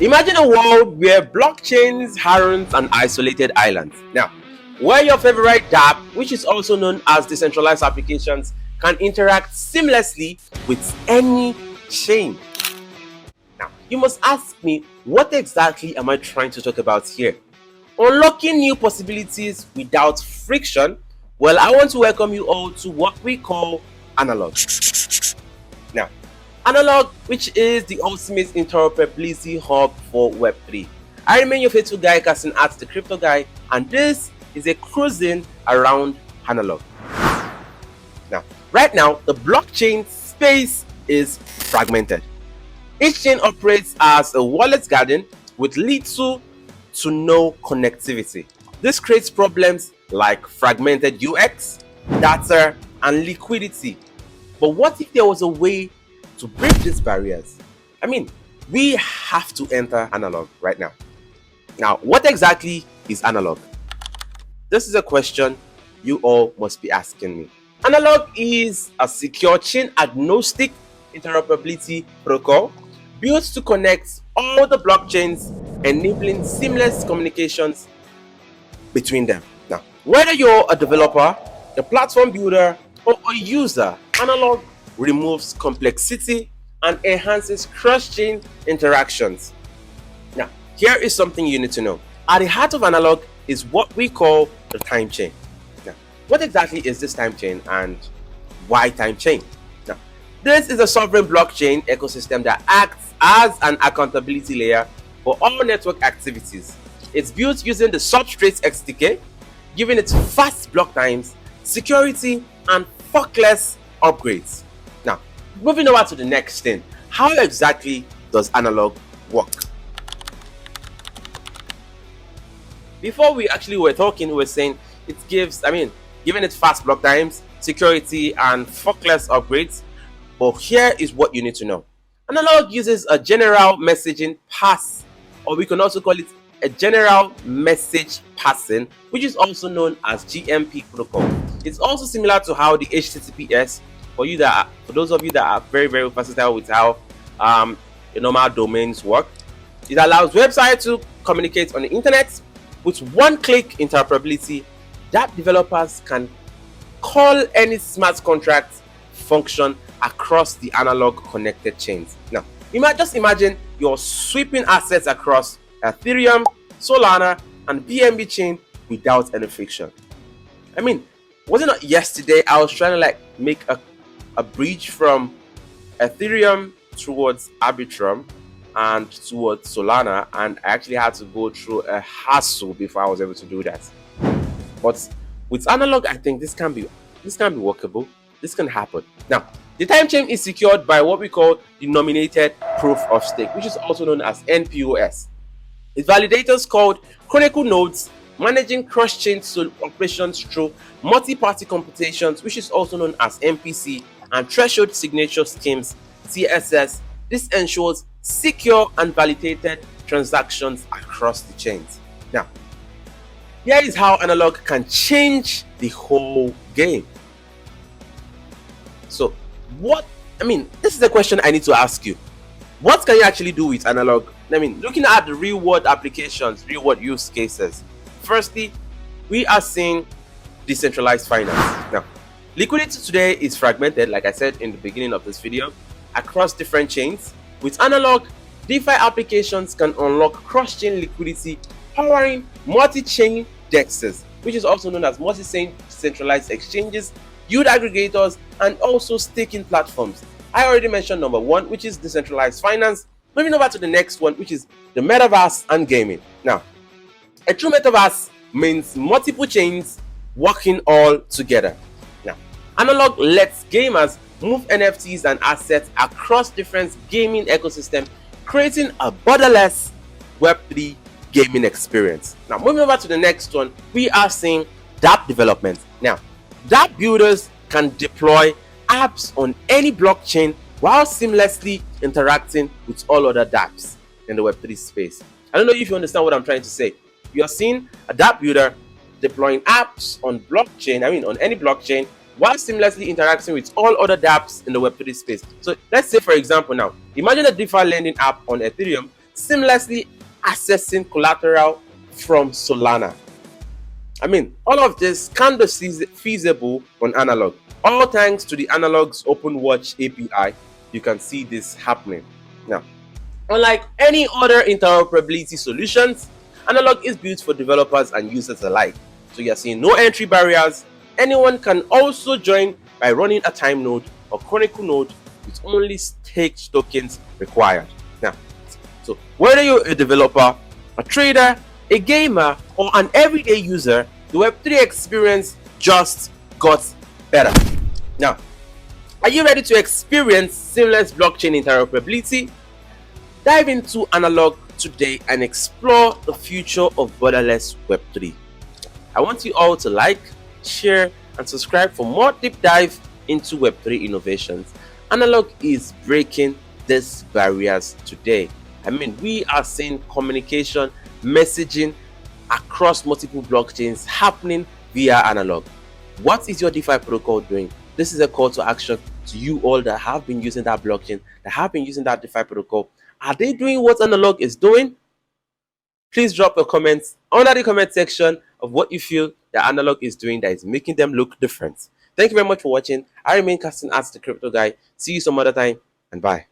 Imagine a world where blockchains aren't an isolated island. Now, where your favorite dApp, which is also known as decentralized applications, can interact seamlessly with any chain. Now, you must ask me, what exactly am I trying to talk about here? Unlocking new possibilities without friction. Well, I want to welcome you all to what we call analog. Now, analog, which is the ultimate interoperability hub for Web3. I remain your faithful guy, Casting at the Crypto Guy, and this is a cruising around analog. Now, right now, the blockchain space is fragmented. Each chain operates as a wallet garden with little to no connectivity. This creates problems like fragmented UX, data, and liquidity. But what if there was a way to break these barriers? I mean, we have to enter analog right now. Now, what exactly is analog? This is a question you all must be asking me. Analog is a secure chain agnostic interoperability protocol built to connect all the blockchains, enabling seamless communications between them. Now, whether you're a developer, a platform builder, or a user, analog removes complexity and enhances cross-chain interactions. Now, here is something you need to know. At the heart of analog is what we call the time chain. Now, what exactly is this time chain and why time chain? Now, this is a sovereign blockchain ecosystem that acts as an accountability layer for all network activities. It's built using the Substrate XDK, giving it fast block times, security, and forkless upgrades. Now, moving over to the next thing, how exactly does analog work? Before we actually were talking, we were saying it gives, given it fast block times, security, and forkless upgrades. But here is what you need to know. Analog uses a general messaging pass, or we can also call it a general message passing, which is also known as GMP protocol. It's also similar to how the HTTPS, for those of you that are very, very versatile with how the normal domains work, it allows websites to communicate on the internet with one-click interoperability that developers can call any smart contract function across the analog connected chains. Now, just imagine you're sweeping assets across Ethereum, Solana, and BNB chain without any friction. Was it not yesterday I was trying to make a bridge from Ethereum towards Arbitrum and towards Solana, and I actually had to go through a hassle before I was able to do that. But with analog, I think this can be workable. This can happen. Now, the time chain is secured by what we call denominated proof of stake, which is also known as NPOS. Its validators called Chronicle nodes, managing cross-chain operations through multi-party computations, which is also known as MPC, and threshold signature schemes, TSS. This ensures secure and validated transactions across the chains. Now, here is how analog can change the whole game. So, this is the question I need to ask you. What can you actually do with analog? Looking at the real-world applications, real-world use cases. Firstly, we are seeing decentralized finance. Now, liquidity today is fragmented, like I said in the beginning of this video, across different chains. With analog, DeFi applications can unlock cross-chain liquidity, powering multi-chain DEXs, which is also known as multi-chain centralized exchanges, yield aggregators, and also staking platforms. I already mentioned number one, which is decentralized finance. Moving over to the next one, which is the metaverse and gaming. Now, a true metaverse means multiple chains working all together. Now, analog lets gamers move NFTs and assets across different gaming ecosystems, creating a borderless Web3 gaming experience. Now, moving over to the next one, we are seeing dApp development. Now, dApp builders can deploy apps on any blockchain while seamlessly interacting with all other dApps in the Web3 space. I don't know if you understand what I'm trying to say. You are seeing a dApp builder deploying apps on on any blockchain, while seamlessly interacting with all other dApps in the Web3 space. So let's say, for example, now, imagine a DeFi lending app on Ethereum seamlessly accessing collateral from Solana. I mean, all of this can be feasible on analog. All thanks to the Analog's OpenWatch API, you can see this happening. Now, unlike any other interoperability solutions, Analog is built for developers and users alike. So you're seeing no entry barriers. Anyone can also join by running a time node or chronicle node with only staked tokens required. Now, so whether you're a developer, a trader, a gamer, or an everyday user, the Web3 experience just got better. Now, are you ready to experience seamless blockchain interoperability? Dive into Analog today and explore the future of borderless Web3. I want you all to like, share, and subscribe for more deep dive into Web3 innovations. Analog is breaking these barriers today. I mean, we are seeing communication, messaging across multiple blockchains happening via Analog. What is your DeFi protocol doing? This is a call to action to you all that have been using that blockchain, that have been using that DeFi protocol. Are they doing what Analog is doing? Please drop a comment under the comment section of what you feel that Analog is doing that is making them look different. Thank you very much for watching. I remain Casting as the Crypto Guy. See you some other time, and bye.